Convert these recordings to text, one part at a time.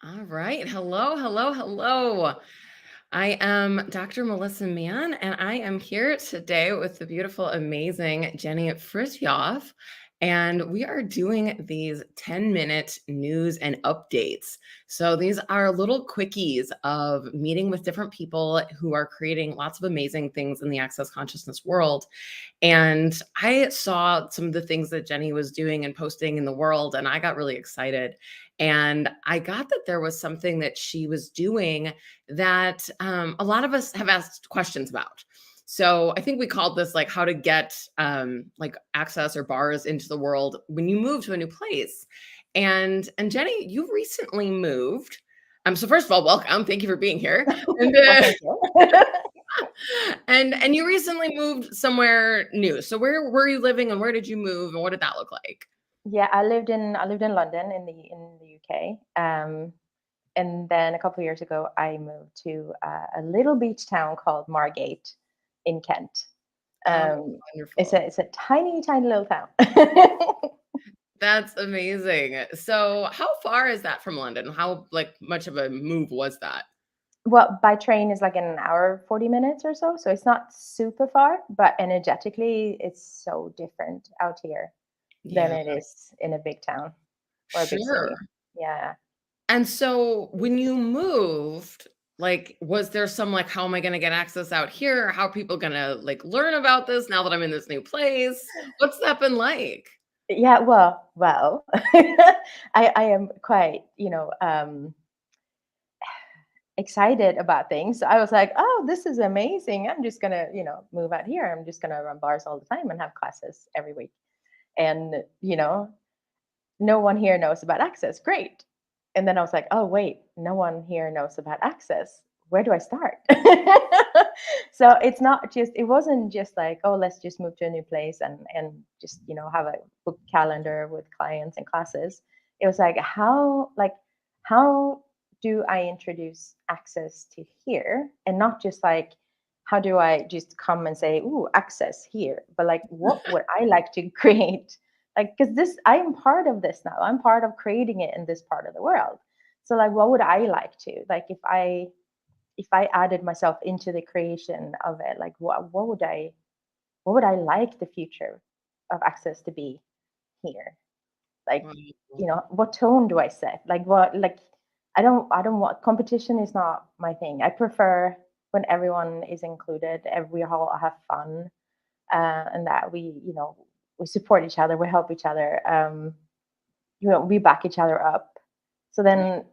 All right. Hello, hello, hello. I am Dr. Melissa Mahon, and I am here today with the beautiful, amazing Jenny Frithiof. And we are doing these 10-minute news and updates. So these are little quickies of meeting with different people who are creating lots of amazing things in the access consciousness world. And I saw some of the things that Jenny was doing and posting in the world, and I got really excited. And I got that there was something that she was doing that a lot of us have asked questions about. So I think we called this like how to get like access or bars into the world when you move to a new place. And Jenny, you recently moved. So first of all, welcome. Thank you for being here. And Well, thank you. and you recently moved somewhere new. So where were you living and where did you move and what did that look like? Yeah, I lived in London in the UK. And then a couple of years ago, I moved to a little beach town called Margate in Kent. Oh, Um, it's wonderful. a tiny, tiny little town. That's amazing. So how far is that from London? How like much of a move was that? Well, by train is like an hour, 40 minutes or so. So it's not super far, but energetically, it's so different out here than Yeah, it is in a big town or a big sure. city. Yeah. And so when you moved, like, was there some like, how am I going to get access out here? How are people going to like learn about this now that I'm in this new place? What's that been like? Yeah, well, I am quite, excited about things. So I was like, oh, this is amazing. I'm just gonna, move out here. I'm just gonna run bars all the time and have classes every week. And, no one here knows about Access. Great. And then I was like, oh, wait, no one here knows about Access. Where do I start? So it wasn't just like, oh, let's just move to a new place and just, have a book calendar with clients and classes. It was like, how do I introduce Access to here? And not just like, how do I just come and say, ooh, Access here, but like, what would I like to create? Like, because this, I am part of this now. I'm part of creating it in this part of the world. So like, what would I like to like if I added myself into the creation of it? Like, what would I like the future of Access to be here? Like, Wow. what tone do I set? Like, what like I don't want competition is not my thing. I prefer when everyone is included, we all have fun, and that we support each other, we help each other, we back each other up. So then,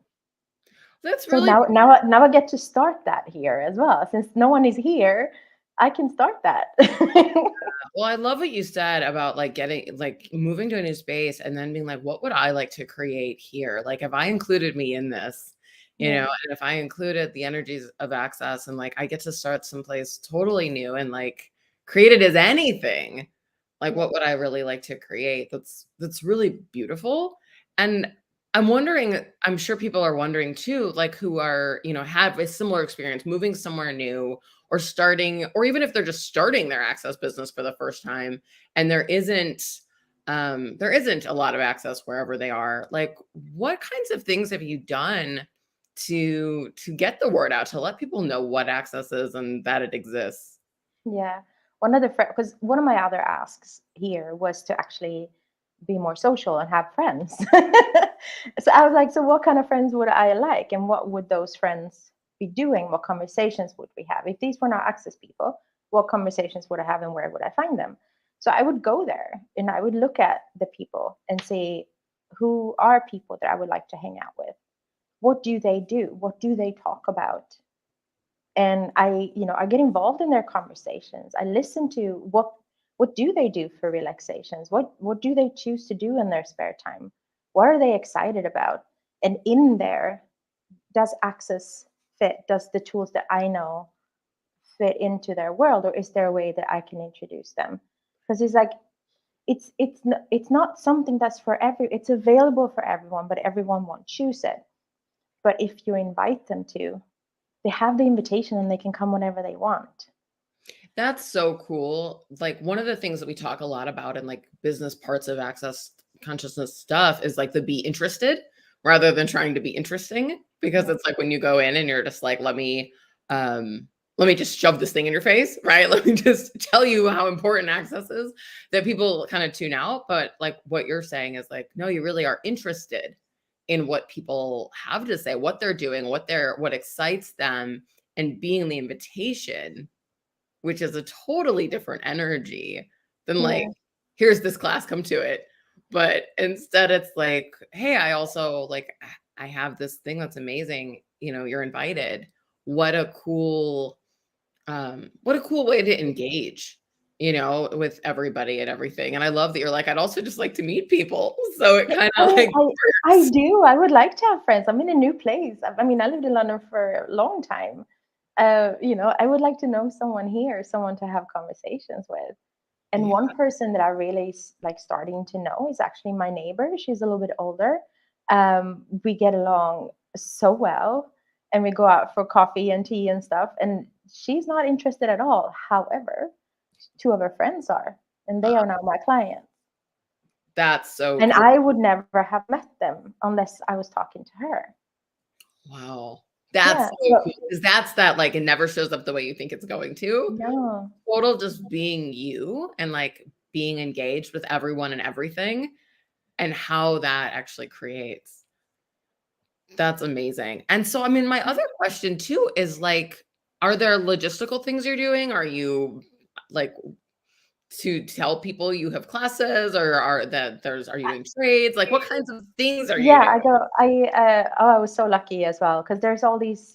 That's so really now I get to start that here as well. Since no one is here, I can start that. well, I love what you said about like getting like moving to a new space and then being like, what would I like to create here? Like if I included me in this, Yeah, and if I included the energies of access and like I get to start someplace totally new and like create it as anything, like yeah, what would I really like to create? That's really beautiful. And I'm wondering, I'm sure people are wondering too, like who are, have a similar experience moving somewhere new or starting, or even if they're just starting their access business for the first time and there isn't a lot of access wherever they are. Like what kinds of things have you done to get the word out, to let people know what access is and that it exists? yeah. One of the because one of my other asks here was to actually be more social and have friends. So I was like, so what kind of friends would I like, and what would those friends be doing? What conversations would we have if these were not Access people? What conversations would I have, and where would I find them? So I would go there and I would look at the people and see who are people that I would like to hang out with. What do they do? What do they talk about? And I get involved in their conversations. I listen to what do they do for relaxations, what do they choose to do in their spare time, what are they excited about, and in there, does Access fit, does the tools that I know fit into their world, or is there a way that I can introduce them? Because it's like, it's not something that's for it's available for everyone, but everyone won't choose it. But if you invite them to, they have the invitation and they can come whenever they want. That's so cool. Like one of the things that we talk a lot about in like business parts of access consciousness stuff is like the be interested, rather than trying to be interesting, because it's like when you go in and you're just like, let me just shove this thing in your face, right? Let me just tell you how important access is, that people kind of tune out. But like what you're saying is like, no, you really are interested in what people have to say, what they're doing, what excites them, and being the invitation, which is a totally different energy than like, Yeah. here's this class, come to it. But instead it's like, hey, I also like, I have this thing that's amazing. You're invited. What a cool, what a cool way to engage, with everybody and everything. And I love that you're like, I'd also just like to meet people. So it Yeah, kind of I like I works. do. I would like to have friends. I'm in a new place. I mean, I lived in London for a long time. I would like to know someone here, someone to have conversations with. And Yeah. one person that I really like starting to know is actually my neighbor. She's a little bit older. We get along so well, and we go out for coffee and tea and stuff. And she's not interested at all. However, two of her friends are, and they are now my clients. That's so And cool. I would never have met them unless I was talking to her. Wow. That's Yeah. so cool, 'cause that's that, like, it never shows up the way you think it's going to. No. Total just being you and, like, being engaged with everyone and everything, and how that actually creates. That's amazing. And so, I mean, my other question too is, like, are there logistical things you're doing? Are you, like, to tell people you have classes, or are you doing trades? Like, what kinds of things are you Yeah, doing? I was so lucky as well because there's all these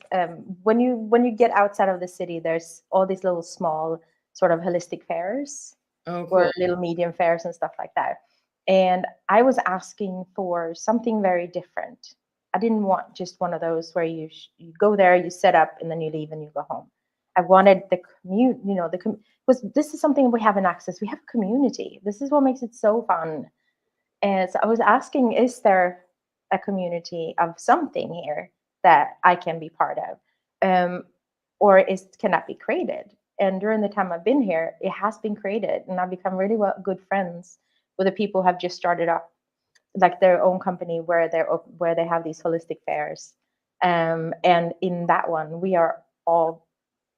when you get outside of the city, there's all these little small sort of holistic fairs Oh, or cool. little medium fairs and stuff like that. And I was asking for something very different. I didn't want just one of those where you go there, you set up, and then you leave and you go home. I wanted the commute, because this is something we have in Access. We have a community. This is what makes it so fun. And so I was asking, is there a community of something here that I can be part of? Or can that be created? And during the time I've been here, it has been created, and I've become really good friends with the people who have just started up like their own company where where they have these holistic fairs. And in that one, we are all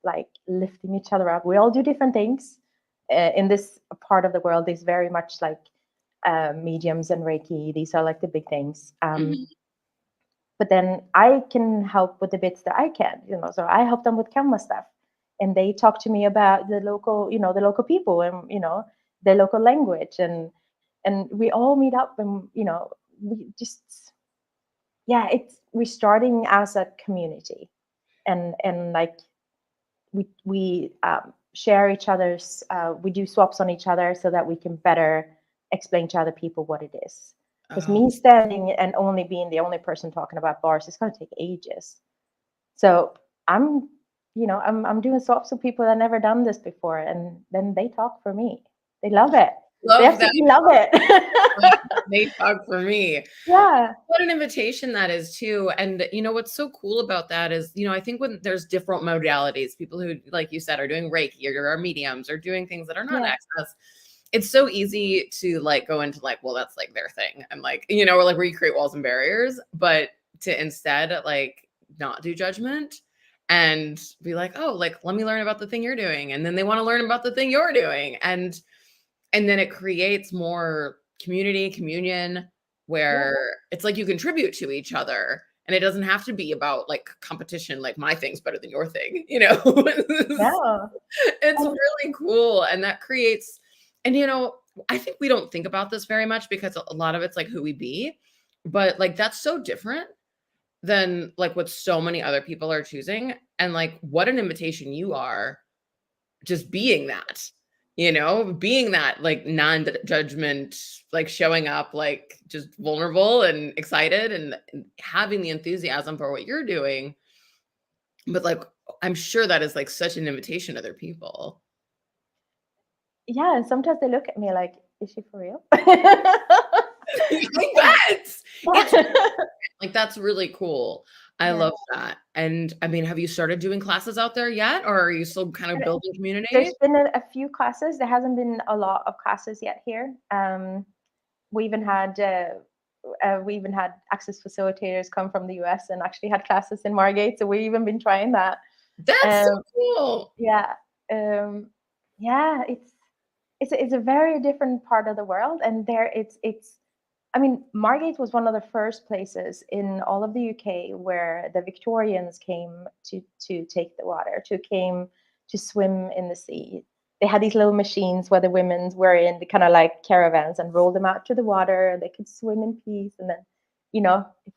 like lifting each other up. We all do different things. In this part of the world, is very much like mediums and Reiki. These are like the big things. Mhm. But then I can help with the bits that I can, So I help them with camera stuff, and they talk to me about the local people, and their local language, and we all meet up, and we just yeah, we're starting as a community, and like we share each other's we do swaps on each other so that we can better explain to other people what it is, because Oh, me standing and only being the only person talking about bars is going to take ages. So I'm doing swaps with people that never done this before, and then they talk for me. They love it. They love that. absolutely love it. They talk for me. Yeah. What an invitation that is too. And what's so cool about that is, I think when there's different modalities, people who, like you said, are doing Reiki or are mediums or doing things that are not Yeah. access, it's so easy to like go into like, well, that's like their thing. And like, or like where you create walls and barriers, but to instead like not do judgment and be like, oh, like, let me learn about the thing you're doing. And then they want to learn about the thing you're doing. And then it creates more community, communion, Yeah. where it's like you contribute to each other. And it doesn't have to be about like competition, like my thing's better than your thing, It's Yeah. it's And really cool. And that creates, and I think we don't think about this very much because a lot of it's like who we be. But like that's so different than like what so many other people are choosing. And like what an invitation you are, just being that like non-judgment, like showing up like just vulnerable and excited and having the enthusiasm for what you're doing. But like I'm sure that is like such an invitation to other people. yeah, and sometimes they look at me like, is she for real? I bet. It's like that's really cool. I Yeah. love that. And I mean, have you started doing classes out there yet, or are you still kind of And building community? there's been a few classes. There hasn't been a lot of classes yet here. We even had We even had access facilitators come from the US and actually had classes in Margate. So we've even been trying that. That's so Um, cool. yeah. Yeah, it's a very different part of the world, and there it's I mean, Margate was one of the first places in all of the UK where the Victorians came to take the water, to came to swim in the sea. They had these little machines where the women were in the kind of like caravans and rolled them out to the water, and they could swim in peace. And then,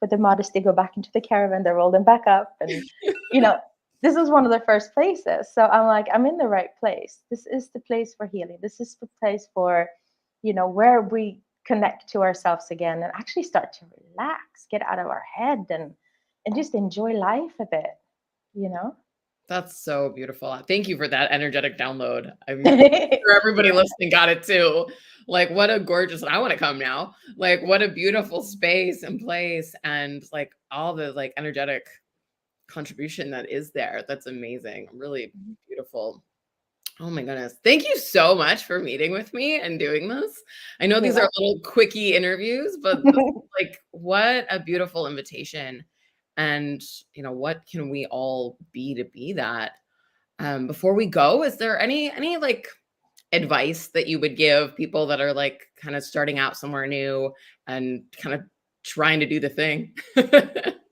with the modesty, go back into the caravan, they roll them back up, and you know, this was one of the first places. So I'm like, I'm in the right place. This is the place for healing. This is the place for, where we connect to ourselves again and actually start to relax, get out of our head, and just enjoy life a bit, you know? That's so beautiful. Thank you for that energetic download. I'm sure everybody Yeah. listening got it too. Like, what a gorgeous, and I want to come now. Like, what a beautiful space and place, and like all the like energetic contribution that is there. That's amazing. Really beautiful. Oh my goodness. Thank you so much for meeting with me and doing this. I know You're these are welcome. little quickie interviews, but this is like what a beautiful invitation. And what can we all be that? Before we go, is there any like advice that you would give people that are like kind of starting out somewhere new and kind of trying to do the thing?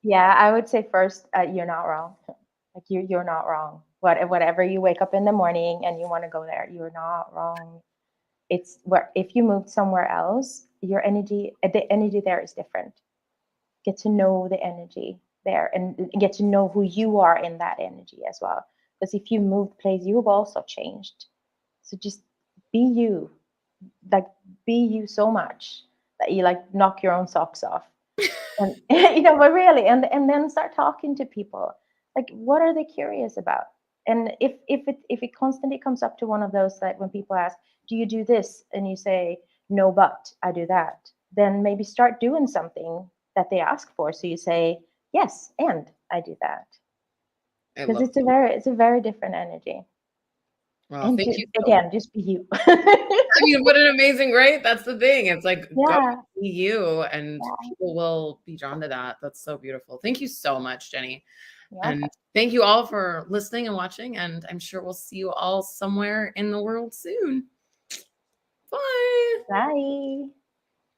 Yeah, I would say first, you're not wrong. Like you're not wrong. Whatever you wake up in the morning and you want to go there, you're not wrong. It's where if you moved somewhere else, the energy there is different. Get to know the energy there and get to know who you are in that energy as well. Because if you moved place, you've also changed. So just be you, like be you so much that you like knock your own socks off. And but really, and then start talking to people. Like, what are they curious about? And if it constantly comes up to one of those, like when people ask, "Do you do this?" and you say, "No, but I do that," then maybe start doing something that they ask for. So you say, "Yes, and I do that," I because love it's a very different energy. Well, And thank you so much. again, just be you. I mean, what an amazing, right? That's the thing. It's like go Yeah, be you and yeah, people will be drawn to that. That's so beautiful. Thank you so much, Jenny. you're And welcome. thank you all for listening and watching. And I'm sure we'll see you all somewhere in the world soon. Bye. Bye.